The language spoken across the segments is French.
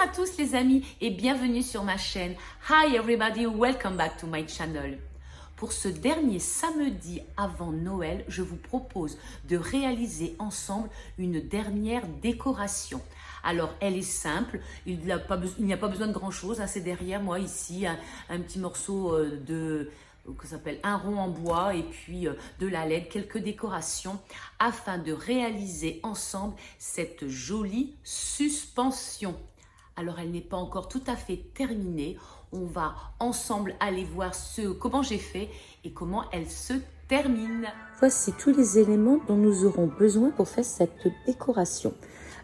à tous les amis et bienvenue sur ma chaîne. Hi everybody, welcome back to my channel. Pour ce dernier samedi avant Noël, je vous propose de réaliser ensemble une dernière décoration. Alors, elle est simple, il n'y a pas besoin de grand chose. C'est derrière moi ici un petit morceau que s'appelle un rond en bois et puis de la LED, quelques décorations afin de réaliser ensemble cette jolie suspension. Alors, elle n'est pas encore tout à fait terminée. On va ensemble aller voir comment j'ai fait et comment elle se termine. Voici tous les éléments dont nous aurons besoin pour faire cette décoration.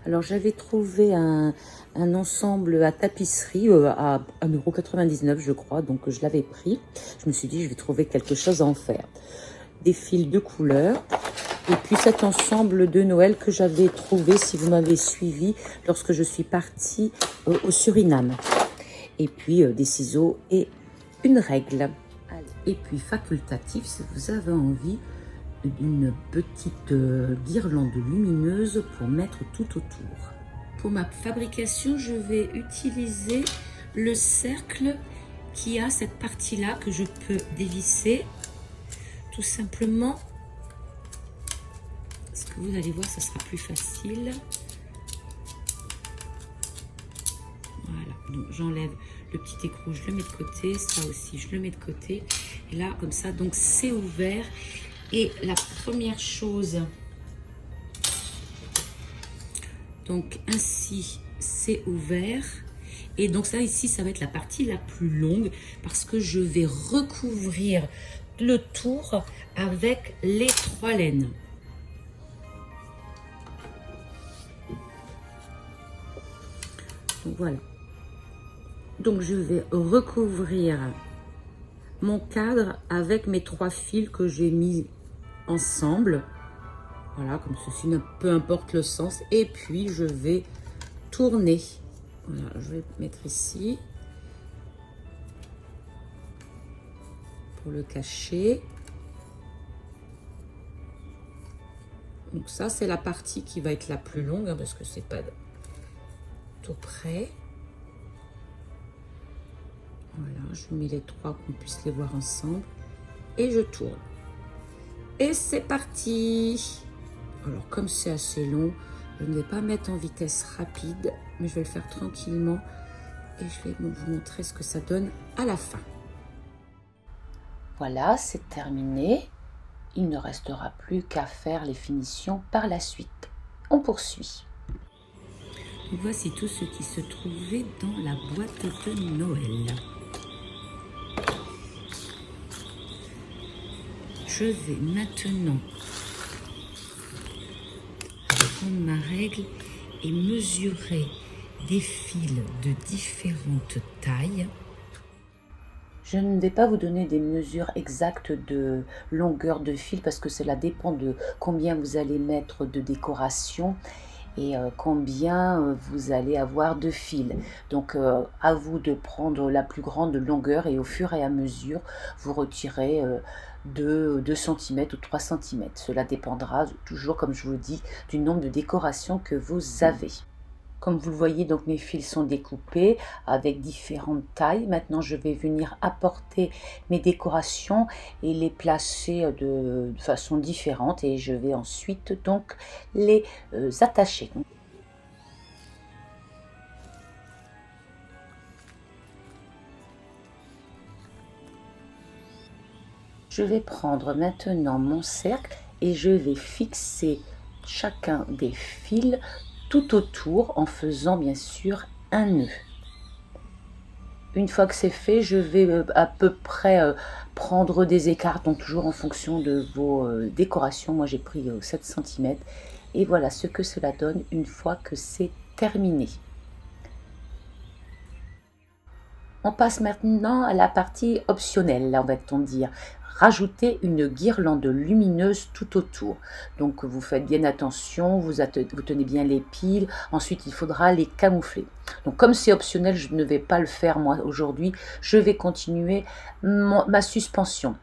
Alors, j'avais trouvé un ensemble à tapisserie à 1,99 €, je crois. Donc, je l'avais pris. Je me suis dit, je vais trouver quelque chose à en faire. Des fils de couleur. Et puis, cet ensemble de Noël que j'avais trouvé, si vous m'avez suivi, lorsque je suis partie au Suriname. Et puis, des ciseaux et une règle. Et puis, facultatif, si vous avez envie d'une petite guirlande lumineuse pour mettre tout autour. Pour ma fabrication, je vais utiliser le cercle qui a cette partie-là que je peux dévisser tout simplement. Parce que vous allez voir, ça sera plus facile. Voilà, donc j'enlève le petit écrou, je le mets de côté, ça aussi je le mets de côté. Et là, comme ça, donc c'est ouvert. Et la première chose, donc ainsi c'est ouvert. Et donc ça ici, ça va être la partie la plus longue parce que je vais recouvrir le tour avec les 3 laines. Donc voilà. Donc je vais recouvrir mon cadre avec mes 3 fils que j'ai mis ensemble. Voilà, comme ceci, peu importe le sens. Et puis je vais tourner. Voilà, je vais mettre ici pour le cacher. Donc ça, c'est la partie qui va être la plus longue parce que c'est pas tout près. Voilà, je mets les 3 qu'on puisse les voir ensemble et je tourne. Et c'est parti. Alors comme c'est assez long, je ne vais pas mettre en vitesse rapide, mais je vais le faire tranquillement et je vais vous montrer ce que ça donne à la fin. Voilà, c'est terminé. Il ne restera plus qu'à faire les finitions par la suite. On poursuit. Voici tout ce qui se trouvait dans la boîte de Noël. Je vais maintenant prendre ma règle et mesurer des fils de différentes tailles. Je ne vais pas vous donner des mesures exactes de longueur de fil parce que cela dépend de combien vous allez mettre de décoration et combien vous allez avoir de fils. Donc à vous de prendre la plus grande longueur et au fur et à mesure vous retirez 2 cm ou 3 cm. Cela dépendra toujours, comme je vous dis, du nombre de décorations que vous avez. Comme vous le voyez, donc mes fils sont découpés avec différentes tailles. Maintenant, je vais venir apporter mes décorations et les placer de façon différente et je vais ensuite donc les attacher. Je vais prendre maintenant mon cercle et je vais fixer chacun des fils tout autour en faisant bien sûr un nœud. Une fois que c'est fait, je vais à peu près prendre des écarts, donc toujours en fonction de vos décorations. Moi j'ai pris 7 cm et voilà ce que cela donne une fois que c'est terminé. On passe maintenant à la partie optionnelle, là, va-t-on dire. Rajouter une guirlande lumineuse tout autour. Donc vous faites bien attention, vous tenez bien les piles. Ensuite, il faudra les camoufler. Donc comme c'est optionnel, je ne vais pas le faire moi aujourd'hui. Je vais continuer ma suspension.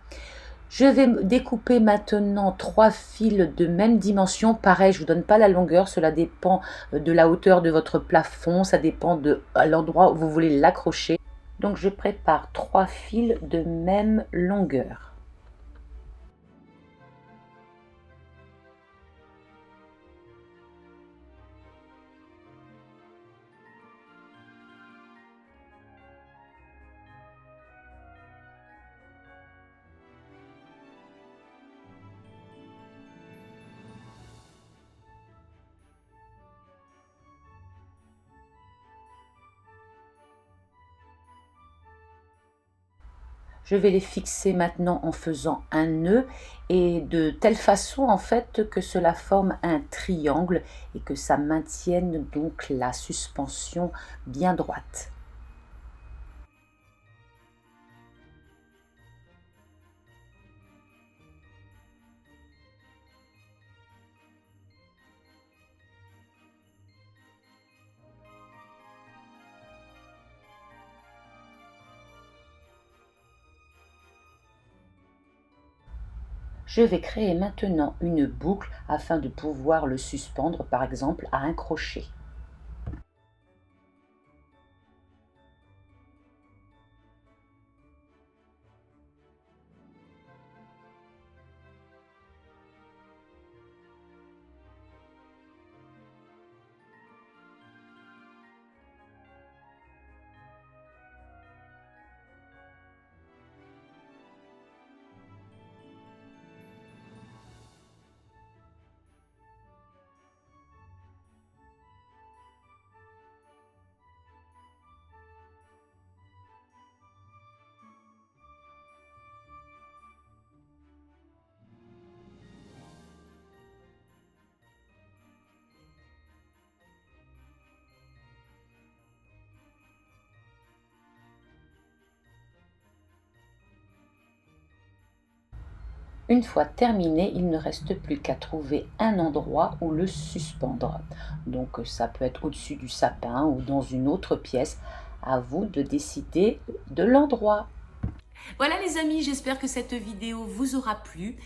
Je vais découper maintenant 3 fils de même dimension. Pareil, je ne vous donne pas la longueur, cela dépend de la hauteur de votre plafond, ça dépend de l'endroit où vous voulez l'accrocher. Donc je prépare 3 fils de même longueur. Je vais les fixer maintenant en faisant un nœud et de telle façon en fait que cela forme un triangle et que ça maintienne donc la suspension bien droite. Je vais créer maintenant une boucle afin de pouvoir le suspendre par exemple à un crochet. Une fois terminé, il ne reste plus qu'à trouver un endroit où le suspendre. Donc ça peut être au-dessus du sapin ou dans une autre pièce. À vous de décider de l'endroit. Voilà les amis, j'espère que cette vidéo vous aura plu,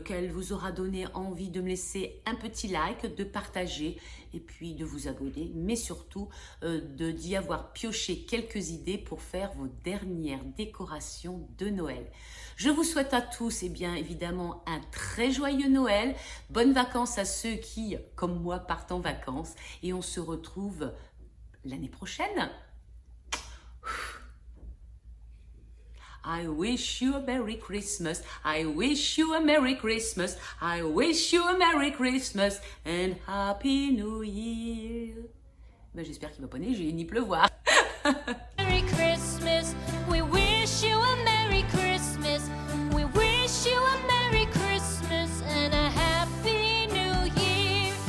qu'elle vous aura donné envie de me laisser un petit like, de partager et puis de vous abonner, mais surtout d'y avoir pioché quelques idées pour faire vos dernières décorations de Noël. Je vous souhaite à tous, bien évidemment, un très joyeux Noël, bonnes vacances à ceux qui, comme moi, partent en vacances et on se retrouve l'année prochaine. I wish you a Merry Christmas. I wish you a Merry Christmas. I wish you a Merry Christmas and Happy New Year. J'espère qu'il va pas neiger ni pleuvoir.